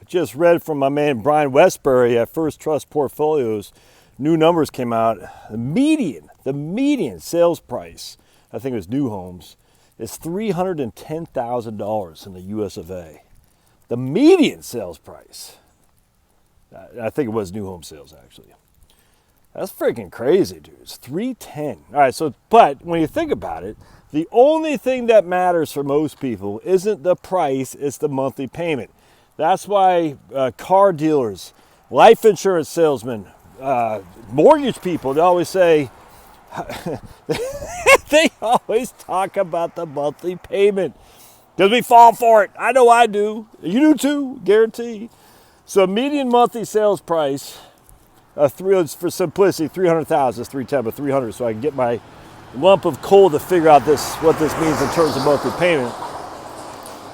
just read from my man Brian Westbury at First Trust Portfolios. New numbers came out. The median sales price, I think it was new homes, is $310,000 in the US of A. The median sales price. I think it was new home sales, actually. That's freaking crazy, dude. It's 310. All right, so, but when you think about it, the only thing that matters for most people isn't the price, it's the monthly payment. That's why car dealers, life insurance salesmen, mortgage people, they always say, they always talk about the monthly payment. Because we fall for it. I know I do. You do too, guarantee. So median monthly sales price, for simplicity, 300,000 is 310, but 300, so I can get my lump of coal to figure out what this means in terms of monthly payment.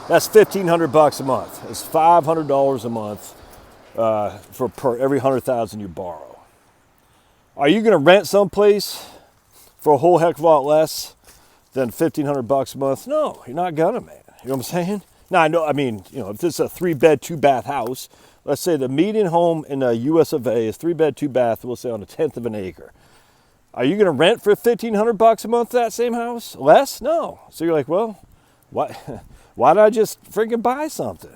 That's $1,500 a month. It's $500 a month for every 100,000 you borrow. Are you going to rent someplace for a whole heck of a lot less than $1,500 a month? No, you're not gonna, man. You know what I'm saying? Now I mean, if this is a 3-bed, 2-bath house, let's say the median home in the US of A is 3-bed, 2-bath, we'll say on 1/10 of an acre. Are you gonna rent for $1,500 a month that same house? Less? No. So you're like, well, why don't I just freaking buy something?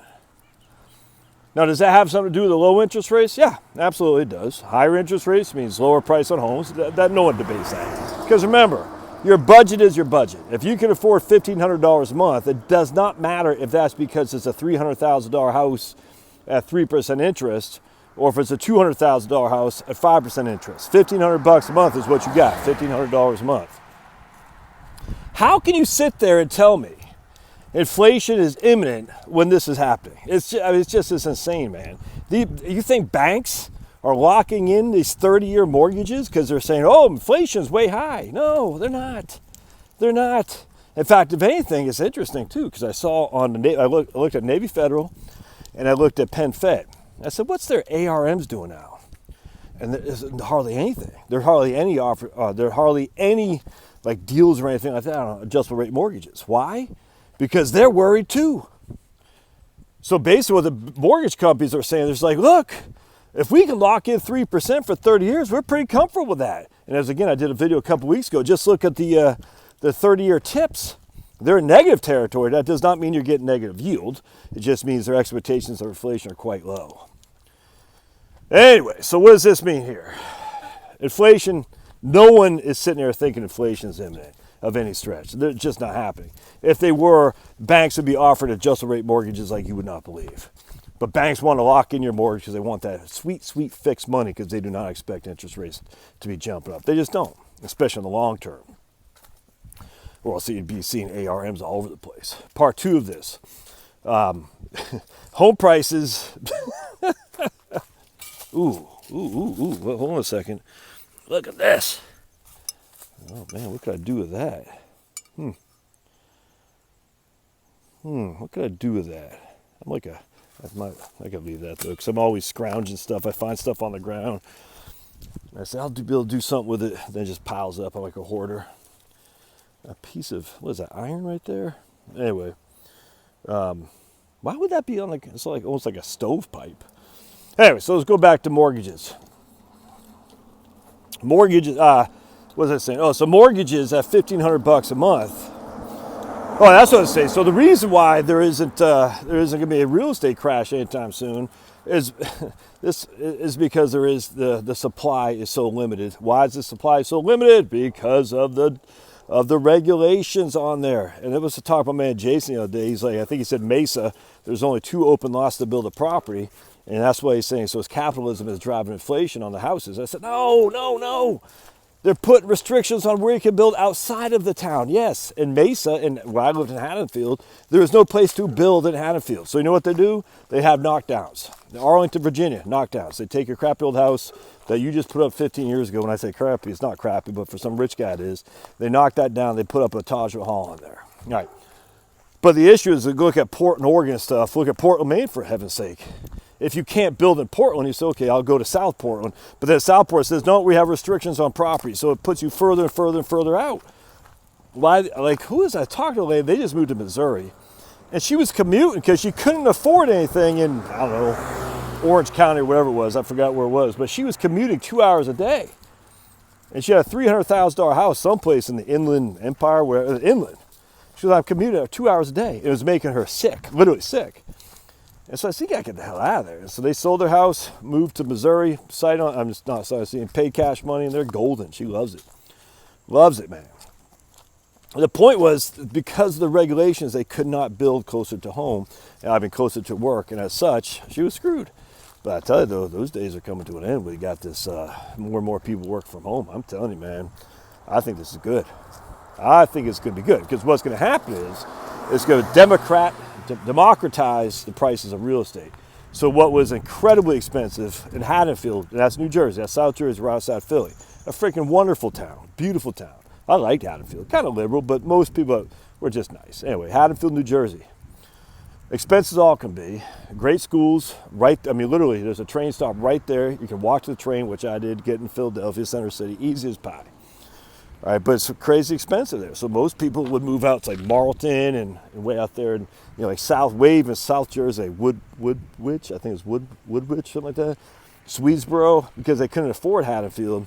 Now, does that have something to do with the low interest rates? Yeah, absolutely it does. Higher interest rates means lower price on homes. That no one debates that. Because remember, your budget is your budget. If you can afford $1,500 a month, it does not matter if that's because it's a $300,000 house at 3% interest, or if it's a $200,000 house at 5% interest. $1,500 a month is what you got, $1,500 a month. How can you sit there and tell me inflation is imminent when this is happening? It's just this insane, man. You think banks are locking in these 30-year mortgages because they're saying, oh, inflation's way high? No, they're not. They're not. In fact, if anything, it's interesting too, because I saw I looked at Navy Federal and I looked at Penn Fed. I said, what's their ARMs doing now? And there's hardly anything. There are hardly any like deals or anything like that on adjustable rate mortgages. Why? Because they're worried too. So basically what the mortgage companies are saying is like, look, if we can lock in 3% for 30 years, we're pretty comfortable with that. And as again, I did a video a couple weeks ago, just look at the 30-year tips. They're in negative territory. That does not mean you're getting negative yield. It just means their expectations of inflation are quite low. Anyway, so what does this mean here? Inflation, no one is sitting there thinking inflation is imminent of any stretch. They're just not happening. If they were, banks would be offered adjustable rate mortgages like you would not believe. But banks want to lock in your mortgage because they want that sweet, sweet fixed money because they do not expect interest rates to be jumping up. They just don't, especially in the long term. Or else you'd be seeing ARMs all over the place. Part 2 of this. Home prices. Ooh. Well, hold on a second. Look at this. Oh, man, what could I do with that? What could I do with that? I could leave that, though, because I'm always scrounging stuff. I find stuff on the ground. I say, I'll be able to do something with it. Then it just piles up. I'm like a hoarder. A piece of, what is that, iron right there? Anyway, why would that be on it's like almost like a stovepipe. Anyway, so let's go back to mortgages. Mortgages, what was I saying? Oh, so mortgages at $1,500 a month. Oh, that's what I was saying. So the reason why there isn't going to be a real estate crash anytime soon is because the supply is so limited. Why is the supply so limited? Because of the regulations on there. And it was a talk about my man Jason the other day. He's like, I think he said Mesa, there's only 2 open lots to build a property. And that's why he's saying, so it's capitalism is driving inflation on the houses. I said, no. They're putting restrictions on where you can build outside of the town. Yes, in Mesa, and where I lived in Haddonfield, there is no place to build in Haddonfield. So you know what they do? They have knockdowns. In Arlington, Virginia, knockdowns. They take your crappy old house that you just put up 15 years ago. When I say crappy, it's not crappy, but for some rich guy it is. They knock that down. They put up a Taj Mahal in there. All right. But the issue is to look at Portland, Oregon stuff. Look at Portland, Maine, for heaven's sake. If you can't build in Portland, you say, okay, I'll go to South Portland. But then Southport says, no, we have restrictions on property. So it puts you further and further and further out. Why? Like, who is I talking to? They just moved to Missouri. And she was commuting because she couldn't afford anything in, I don't know, Orange County or whatever it was. I forgot where it was. But she was commuting 2 hours a day. And she had a $300,000 house someplace in the Inland Empire, wherever, inland. She was like, I'm commuting 2 hours a day. It was making her sick, literally sick. And so I said, you gotta get the hell out of there. And so they sold their house, moved to Missouri, I'm just not sightseeing, paid cash money, and they're golden. She loves it. Loves it, man. The point was, because of the regulations, they could not build closer to home, and I mean closer to work, and as such, she was screwed. But I tell you though, those days are coming to an end. We got this, more and more people work from home. I'm telling you, man, I think this is good. I think it's going to be good, because what's going to happen is, it's going to democratize the prices of real estate. So what was incredibly expensive in Haddonfield, and that's New Jersey, that's South Jersey, right outside Philly, a freaking wonderful town, beautiful town. I liked Haddonfield, kind of liberal, but most people were just nice. Anyway, Haddonfield, New Jersey. Expensive all can be. Great schools, literally, there's a train stop right there. You can walk to the train, which I did, get in Philadelphia, Center City, easy as pie. All right, but it's crazy expensive there. So most people would move out to like Marlton and way out there, and like South Wave in South Jersey, Woodwich, I think it's Woodwich, something like that. Swedesboro, because they couldn't afford Haddonfield.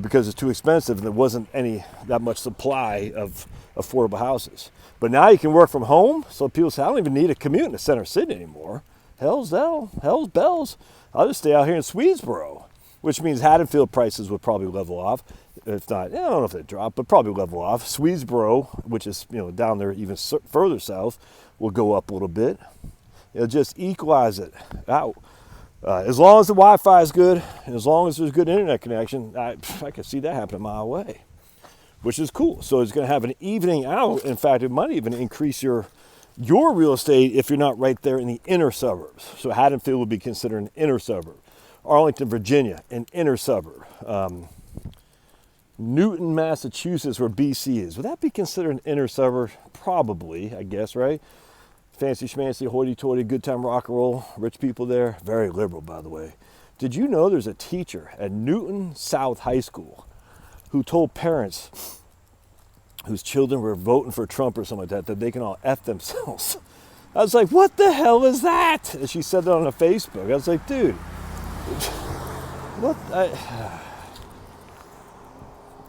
Because it's too expensive and there wasn't that much supply of affordable houses. But now you can work from home, so people say, I don't even need a commute in the Center City anymore. Hell's bells. I'll just stay out here in Swedesboro, which means Haddonfield prices would probably level off. If not, I don't know if they drop, but probably level off. Swedesboro, which is down there even further south, will go up a little bit. It'll just equalize it out. As long as the Wi-Fi is good, and as long as there's good internet connection, I can see that happen a mile away, which is cool. So it's going to have an evening out. In fact, it might even increase your real estate if you're not right there in the inner suburbs. So Haddonfield would be considered an inner suburb. Arlington, Virginia, an inner suburb. Newton, Massachusetts, where BC is. Would that be considered an inner suburb? Probably, I guess, right? Fancy schmancy, hoity-toity, good time rock and roll, rich people there. Very liberal, by the way. Did you know there's a teacher at Newton South High School who told parents whose children were voting for Trump or something like that they can all F themselves? I was like, what the hell is that? And she said that on Facebook. I was like, dude, what?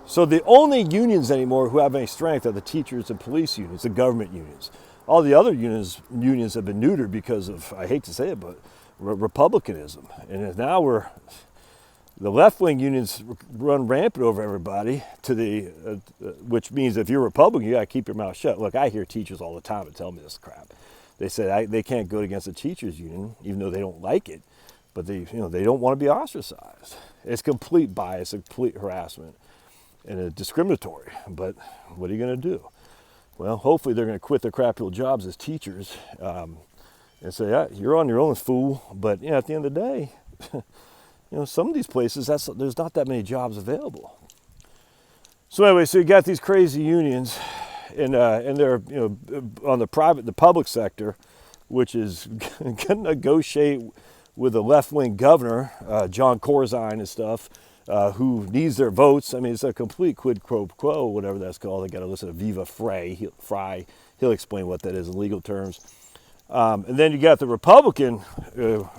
So the only unions anymore who have any strength are the teachers and police unions, the government unions. All the other unions have been neutered because of, I hate to say it, but republicanism. And now the left-wing unions run rampant over everybody which means if you're Republican, you got to keep your mouth shut. Look, I hear teachers all the time that tell me this crap. They say they can't go against the teachers union, even though they don't like it, but they don't want to be ostracized. It's complete bias, complete harassment, and discriminatory. But what are you going to do? Well, hopefully they're going to quit their crappy old jobs as teachers and say, yeah, you're on your own, fool. But at the end of the day, some of these places, there's not that many jobs available. So anyway, so you got these crazy unions, and they're on the public sector, which is going to negotiate with the left-wing governor, John Corzine and stuff. Who needs their votes. I mean, it's a complete quid pro quo, whatever that's called. They got to listen to Viva Frei. He'll explain what that is in legal terms. And then you got the Republican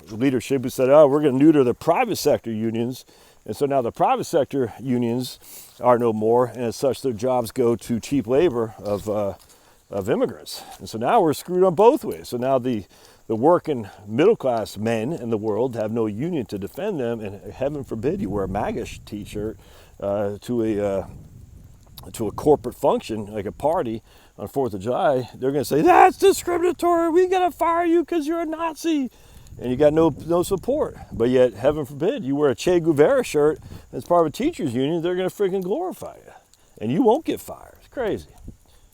leadership who said, oh, we're going to neuter the private sector unions. And so now the private sector unions are no more, and as such, their jobs go to cheap labor of immigrants. And so now we're screwed on both ways. So now the working middle class men in the world have no union to defend them, and heaven forbid you wear a MAGA t-shirt to a corporate function like a party on 4th of July. They're going to say that's discriminatory. We got to fire you because you're a Nazi, and you got no support. But yet, heaven forbid you wear a Che Guevara shirt as part of a teachers union. They're going to freaking glorify you, and you won't get fired. It's crazy.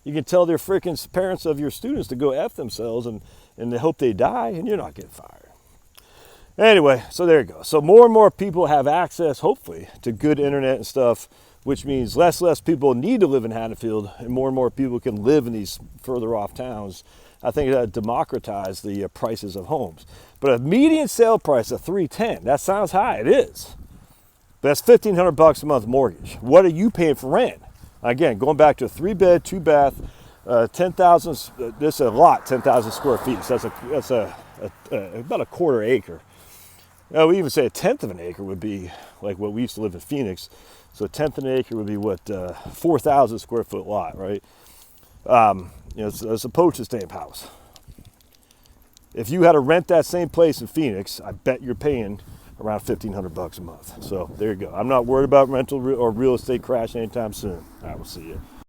You can tell their freaking parents of your students to go F themselves and they hope they die, and you're not getting fired. Anyway, so there you go. So more and more people have access, hopefully, to good internet and stuff, which means less people need to live in Haddonfield, and more people can live in these further off towns. I think that democratized the prices of homes. But a median sale price of $310, that sounds high. It is. But that's $1,500 a month mortgage. What are you paying for rent? Again, going back to a 3-bed, 2-bath, 10,000. This is a lot, 10,000 square feet. So that's about a quarter acre. We even say a tenth of an acre would be like what we used to live in Phoenix. So a tenth of an acre would be what 4,000 square foot lot, right? It's a postage stamp house. If you had to rent that same place in Phoenix, I bet you're paying around $1,500 a month. So there you go. I'm not worried about rental or real estate crash anytime soon. I will see you.